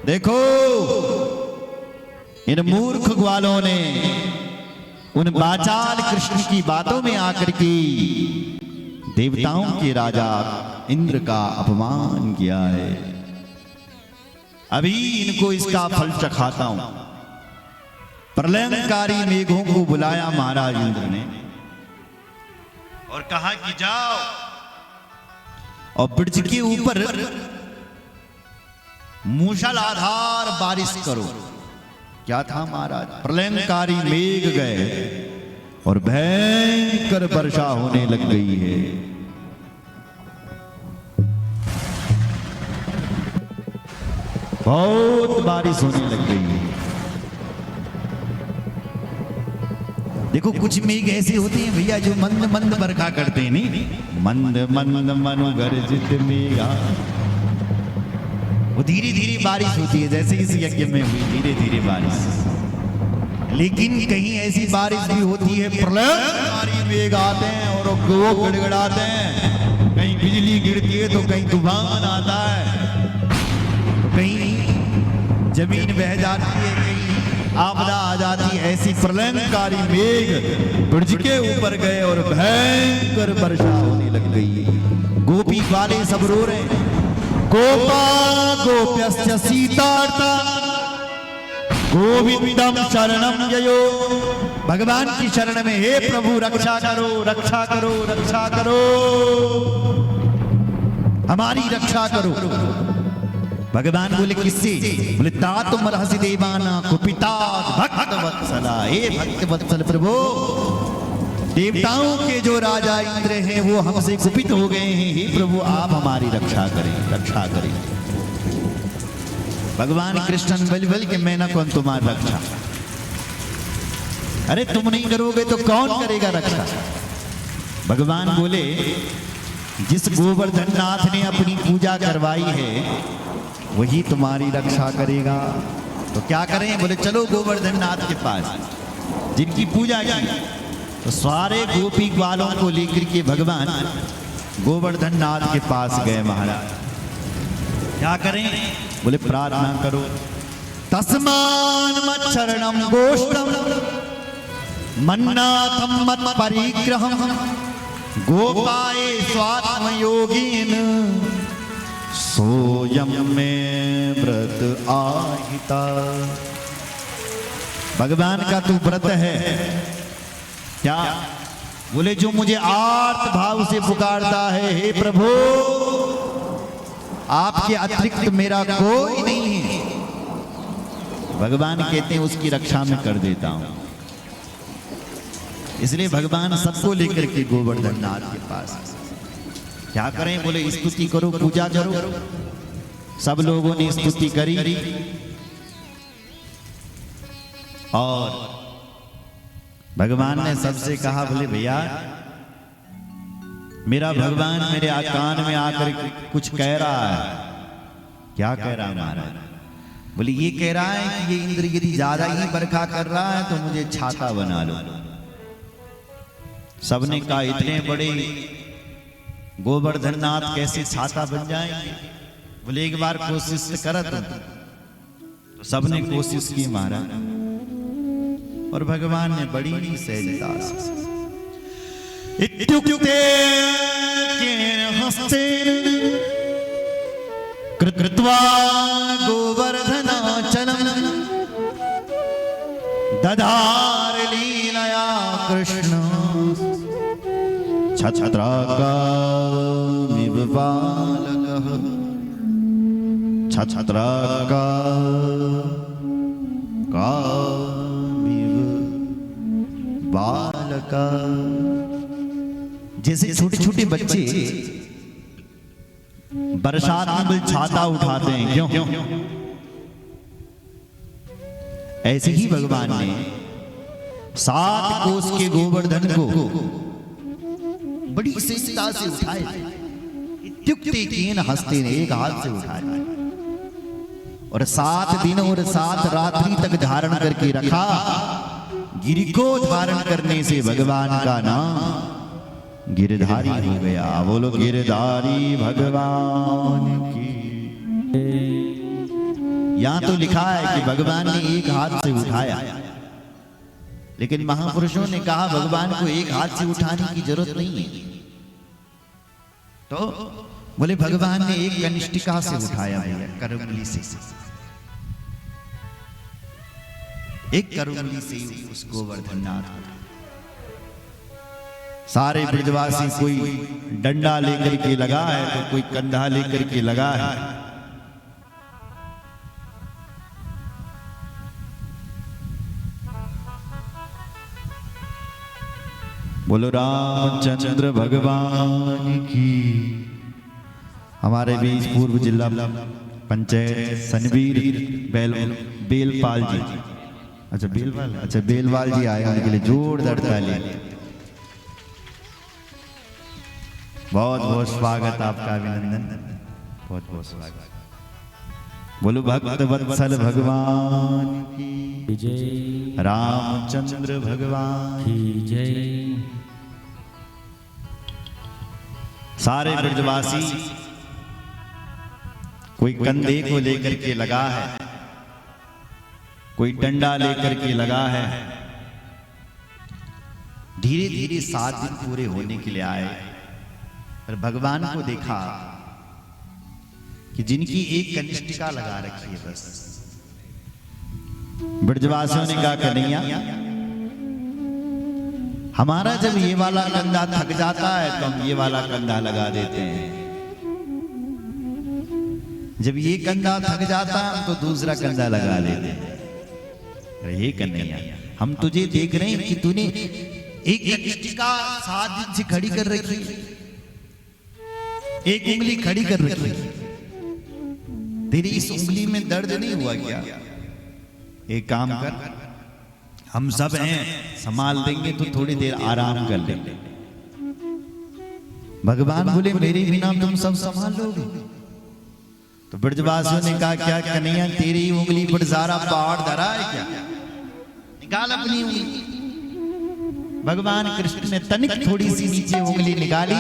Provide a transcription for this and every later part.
देखो इन मूर्ख ग्वालों ने उन बाचाल कृष्ण की बातों में आकर के देवताओं के राजा इंद्र का अपमान किया है। अभी इनको इसका फल चखाता हूं। प्रलयंकारी मेघों को बुलाया महाराज इंद्र ने और कहा कि जाओ और ब्रज के ऊपर मूषलाधार बारिश करो। क्या था महाराज? प्रलयंकारी मेघ गए और भयंकर वर्षा होने लग गई है। बहुत बारिश होने लग गई है। देखो कुछ मेघ ऐसे होते हैं भैया जो मंद मंद बरखा करते हैं, नहीं मंद मंद मनु गर्जित मेघा, वो धीरे धीरे बारिश होती है जैसे इस यज्ञ में हुई धीरे धीरे बारिश। लेकिन कहीं ऐसी बारिश भी होती है प्रलयंकारी मेघ आते हैं और वो गड़गड़ाते हैं, कहीं बिजली गिरती है तो कहीं तूफान आता है, तो कहीं जमीन बह जाती है, कहीं आपदा आ जाती है। ऐसी प्रलयंकारी मेघ ब्रज के ऊपर गए और भयंकर वर्षा होने लग गई। गोपी वाले सब रो रहे हैं। गोपा गोप्यस्य सीतार्ता गोविंदम शरणम ययो। भगवान की शरण में, हे प्रभु रक्षा करो रक्षा करो रक्षा करो, हमारी रक्षा करो। भगवान बोले किससे? बोले तातुम रहसि देवाना कुपिता भक्त वत्सला। हे भक्त वत्सल प्रभु, देवताओं के जो राजा इंद्र हैं वो हमसे कुपित हो गए हैं। हे प्रभु आप हमारी रक्षा करें रक्षा करें। भगवान कृष्ण बल बल के मैं ना कौन तुम्हारी रक्षा। अरे तुम नहीं करोगे तो कौन करेगा रक्षा? भगवान बोले जिस गोवर्धन नाथ ने अपनी पूजा करवाई है वही तुम्हारी रक्षा करेगा। तो क्या करें? बोले चलो गोवर्धन नाथ के पास, जिनकी पूजा की। तो सारे गोपी ग्वालों को लेकर के भगवान गोवर्धन नाथ के पास गए। महाराज क्या करें? बोले प्रार्थना करो। तस्मान मच्छरणम गोष्ठम मन्नाथम मत परिग्रहम गोपाए स्वात्म योगीन सोयम में व्रत आहिता। भगवान का तू व्रत है क्या? बोले जो मुझे आर्त भाव से पुकारता है, हे प्रभु आपके अतिरिक्त मेरा कोई नहीं है। भगवान कहते हैं उसकी रक्षा में कर देता हूं। इसलिए भगवान सबको लेकर के गोवर्धन नाथ के पास। क्या करें? बोले स्तुति करो पूजा करो। सब लोगों ने स्तुति करी और भगवान ने सबसे कहा, बोले भैया मेरा भगवान मेरे कान में आकर कुछ कह रहा है। क्या कह रहा है महाराज? बोले ये कह रहा है कि ये इंद्र यदि ज्यादा ही बरखा कर रहा है तो मुझे छाता बना लो। सबने कहा इतने बड़े गोवर्धन नाथ कैसे छाता बन जाएंगे? बोले एक बार कोशिश कर। तो सबने कोशिश की महाराज, और भगवान ने बड़ी सहजता से इत्युक्ते हस्तेन कृत्वा गोवर्धनाचलं दधार लीलया कृष्ण छत्राकामिव बालकः बालका। जैसे छोटे छोटे बच्चे बरसात में छाता उठाते हैं, क्यों? ऐसे ही भगवान ने 7 कोस के गोवर्धन को बड़ी सहजता से उठाए। इत्युक्ते केन हस्ते ने, एक हाथ से उठाया और 7 दिन और 7 रात्रि तक धारण करके रखा। गिरि को धारण करने से भगवान का नाम गिरधारी हो गया। बोलो गिरधारी भगवान की। यहां तो लिखा है कि भगवान ने एक हाथ से उठाया, लेकिन महापुरुषों ने कहा भगवान को एक हाथ से उठाने की जरूरत नहीं है। तो बोले भगवान ने एक कनिष्ठिका से उठाया भैया, करुंगली से, एक करुंगली से उस गोवर्धन नाथ को। सारे ब्रजवासी कोई डंडा लेकर के लगा है तो कोई कंधा लेकर के लगा है। बोलो रामचंद्र भगवान की। हमारे बीच पूर्व जिला पंचायत सनवीर बेलपाल जी, अच्छा बेलवाल जी आए, उनके लिए जोरदार ताली। बहुत बहुत स्वागत, आपका अभिनंदन, बहुत बहुत स्वागत। बोलो भक्त वत्सल भगवान की जय, रामचंद्र भगवान की जय। सारे ब्रजवासी कोई कंधे को लेकर के लगा है, कोई डंडा लेकर के लगा है। धीरे धीरे 7 दिन पूरे होने के लिए आए, पर भगवान को देखा कि जिनकी एक कनिष्ठिका लगा रखी है बस। ब्रजवासियों ने कहा कन्हैया, हमारा जब ये वाला कंधा थक जाता है तो हम ये वाला कंधा लगा देते हैं, जब ये कंधा थक जाता है तो दूसरा कंधा लगा लेते हैं। अरे कन्हैया, हम तुझे देख रहे हैं कि तूने एक कनिष्ठिका 7 दिन से खड़ी कर रखी, एक उंगली खड़ी कर रखी, तेरी इस उंगली में दर्द नहीं हुआ क्या? एक काम कर, हम सब हैं, संभाल देंगे तो थोड़ी देर आराम कर लेंगे। भगवान बोले मेरे बिना तुम सब संभाल लोगे? तो ब्रजवासियों ने कहा क्या कन्हैया, तेरी उंगली पर सारा पहाड़ धरा है क्या? निकाल अपनी उंगली। भगवान कृष्ण ने तनिक थोड़ी सी नीचे उंगली निकाली,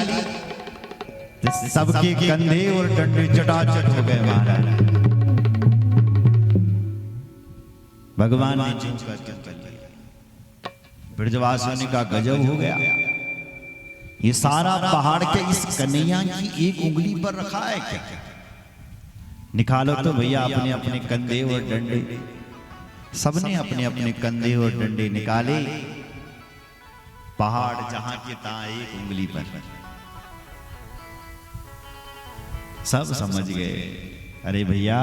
सबके कंधे और डंडे चटाचट हो गए महाराज। भगवान ने चुप कर लिया। ब्रजवासियों ने कहा गजब हो गया, ये सारा पहाड़ के इस कन्हैया की एक उंगली पर रखा है क्या? निकालो तो भैया अपने अपने कंधे और डंडे। सबने अपने अपने कंधे और डंडे निकाले, पहाड़ जहां के तहां एक उंगली पर। सब समझ गए, अरे भैया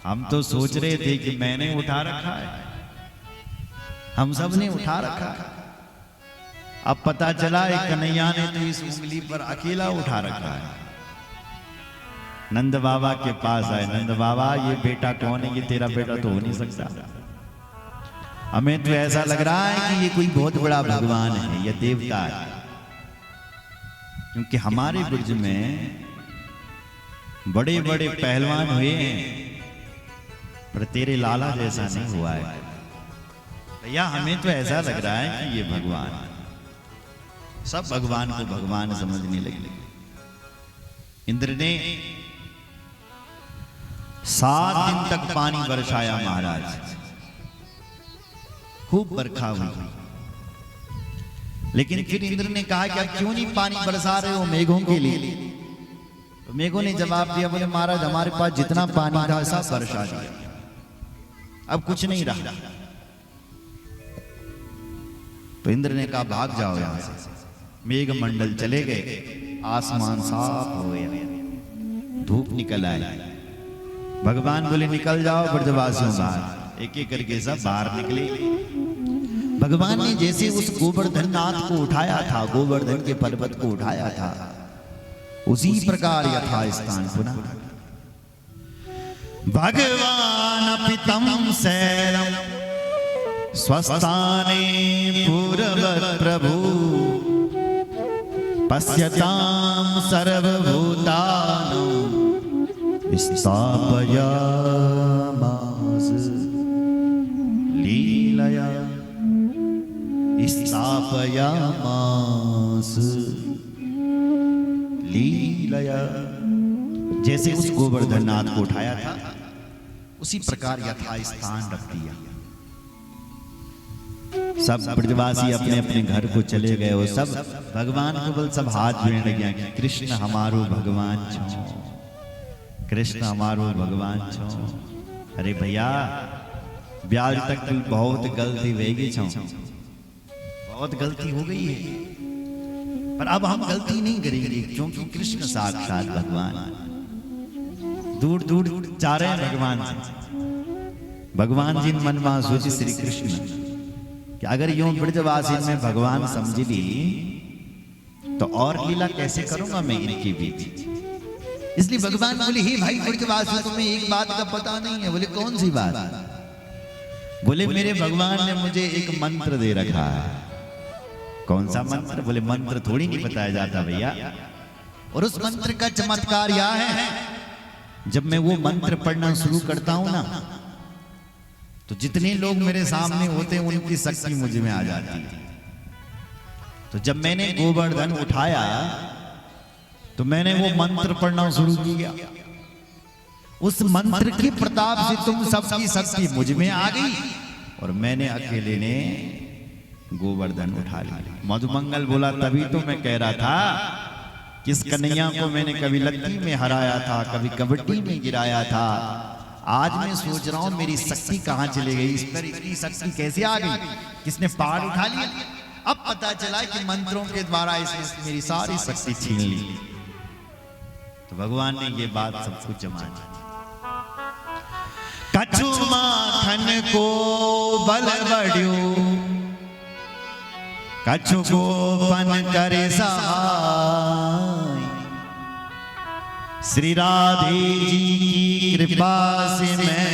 हम तो सोच रहे थे कि मैंने उठा रखा है, हम सब ने उठा रखा है, अब पता चला एक कन्हैया ने तो इस उंगली पर अकेला उठा रखा है। नंद बाबा के पास आए, नंद बाबा ये बेटा कौन है? ये तेरा बेटा तो हो नहीं सकता, हमें तो ऐसा लग रहा है कि ये कोई बहुत बड़ा भगवान है या देवता है, क्योंकि हमारे ब्रज में बड़े बड़े पहलवान हुए हैं, पर तेरे लाला जैसा नहीं हुआ है भैया। हमें तो ऐसा लग रहा है कि ये भगवान। सब भगवान को भगवान समझने लगे। इंद्र ने 7 दिन तक पानी बरसाया महाराज, खूब बरखा हुई। लेकिन फिर इंद्र ने कहा कि अब क्यों नहीं पानी बरसा रहे हो मेघों के लिए? तो मेघों ने जवाब दिया, बोले महाराज हमारे पास जितना पानी था सब बरसा दिया, अब कुछ नहीं रहा। तो इंद्र ने कहा भाग जाओ यहां से। मेघ मंडल चले गए, आसमान साफ हो गया, धूप निकल आई। भगवान बोले निकल जाओ ब्रजवासियों बाहर। एक एक करके सब बाहर निकले। भगवान ने जैसे उस गोवर्धन नाथ को उठाया था, गोवर्धन के पर्वत को उठाया था, उसी प्रकार यथा स्थान पुनः। भगवान पितम शैलम स्वस्थाने पूर्वत प्रभु पश्यताम सर्वभूतानां स्थापयामास लीलया स्थापयामास लीलया। जैसे उस गोवर्धन नाथ को उठाया था, उसी प्रकार यथास्थान रख दिया। सब ब्रजवासी अपने अपने घर को चले गए और सब भगवान को बल सब हाथ जोड़ने लगे कि कृष्ण हमारो भगवान छो, कृष्ण हमारो भगवान छो। अरे भैया ब्याज तक तू बहुत गलती वेगी छो, बहुत गलती हो गई है, पर अब हम गलती नहीं करेंगे क्योंकि कृष्ण साक्षात भगवान दूर दूर जा रहे हैं भगवान से। भगवान जी मन में सोचे श्री कृष्ण कि अगर यूं ब्रजवासी में भगवान समझ ली तो और लीला कैसे करूंगा मैं इनके बीच। इसलिए भगवान बोले हे भाई ब्रजवासी तुम्हें एक बात का पता नहीं है। बोले कौन सी बात? बोले मेरे भगवान ने मुझे एक मंत्र दे रखा है। कौन सा मंत्र? बोले मंत्र थोड़ी नहीं बताया जाता भैया। और उस मंत्र का चमत्कार यह है जब मैं वो मंत्र पढ़ना शुरू करता हूं ना तो जितने लोग मेरे सामने होते हैं उनकी शक्ति मुझ में आ जाती है। तो जब मैंने गोवर्धन उठाया तो मैंने वो मंत्र पढ़ना शुरू किया। उस मंत्र के प्रताप से तुम सबकी शक्ति मुझ में आ गई और मैंने अकेले ने गोवर्धन उठा लिया। मधुमंगल बोला तभी तो मैं कह रहा था किस कन्हैया को मैंने कभी लत्ती में हराया था, कभी कबड्डी में गिराया था। आज मैं सोच रहा हूं मेरी शक्ति कहां चली गई, इस पर इतनी शक्ति कैसे आ गई, किसने पहाड़ उठा लिया। अब पता चला कि मंत्रों के द्वारा इसने मेरी सारी शक्ति छीन ली। तो भगवान ने ये बात सब कुछ जमा दी। कछु माखन को बल बढ़ियो, कछु गोपन करे सहाय। श्री राधे जी की कृपा से मैं